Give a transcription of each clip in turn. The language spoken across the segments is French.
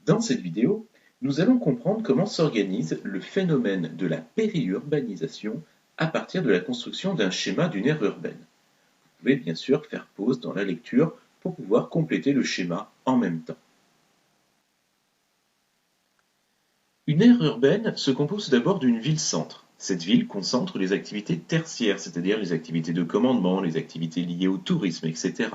Dans cette vidéo, nous allons comprendre comment s'organise le phénomène de la périurbanisation à partir de la construction d'un schéma d'une aire urbaine. Vous pouvez bien sûr faire pause dans la lecture pour pouvoir compléter le schéma en même temps. Une aire urbaine se compose d'abord d'une ville-centre. Cette ville concentre les activités tertiaires, c'est-à-dire les activités de commandement, les activités liées au tourisme, etc.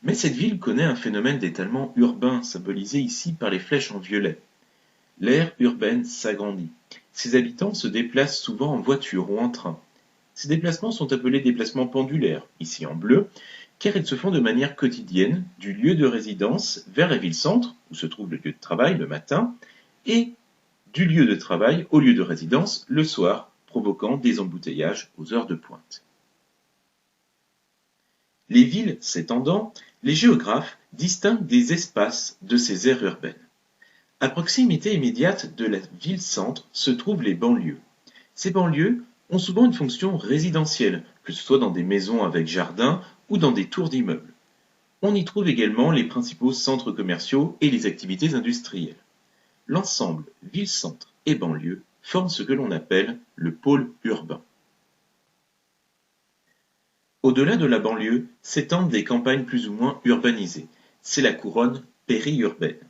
Mais cette ville connaît un phénomène d'étalement urbain, symbolisé ici par les flèches en violet. L'aire urbaine s'agrandit. Ses habitants se déplacent souvent en voiture ou en train. Ces déplacements sont appelés déplacements pendulaires, ici en bleu, car ils se font de manière quotidienne, du lieu de résidence vers la ville-centre, où se trouve le lieu de travail le matin, et du lieu de travail au lieu de résidence le soir, provoquant des embouteillages aux heures de pointe. Les villes s'étendant, les géographes distinguent des espaces de ces aires urbaines. À proximité immédiate de la ville-centre se trouvent les banlieues. Ces banlieues ont souvent une fonction résidentielle, que ce soit dans des maisons avec jardin ou dans des tours d'immeubles. On y trouve également les principaux centres commerciaux et les activités industrielles. L'ensemble ville-centre et banlieue forme ce que l'on appelle le pôle urbain. Au-delà de la banlieue s'étendent des campagnes plus ou moins urbanisées. C'est la couronne périurbaine.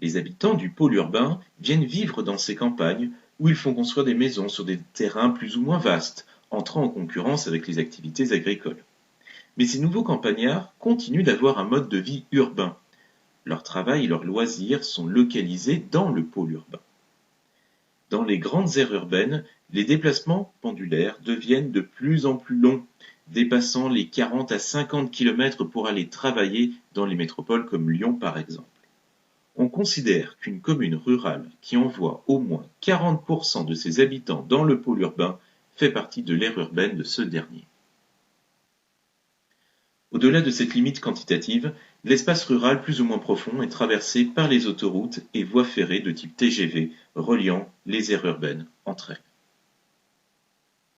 Les habitants du pôle urbain viennent vivre dans ces campagnes où ils font construire des maisons sur des terrains plus ou moins vastes, entrant en concurrence avec les activités agricoles. Mais ces nouveaux campagnards continuent d'avoir un mode de vie urbain. Leur travail et leurs loisirs sont localisés dans le pôle urbain. Dans les grandes aires urbaines, les déplacements pendulaires deviennent de plus en plus longs, dépassant les 40 à 50 km pour aller travailler dans les métropoles comme Lyon par exemple. On considère qu'une commune rurale qui envoie au moins 40% de ses habitants dans le pôle urbain fait partie de l'aire urbaine de ce dernier. Au-delà de cette limite quantitative, l'espace rural plus ou moins profond est traversé par les autoroutes et voies ferrées de type TGV reliant les aires urbaines entre elles.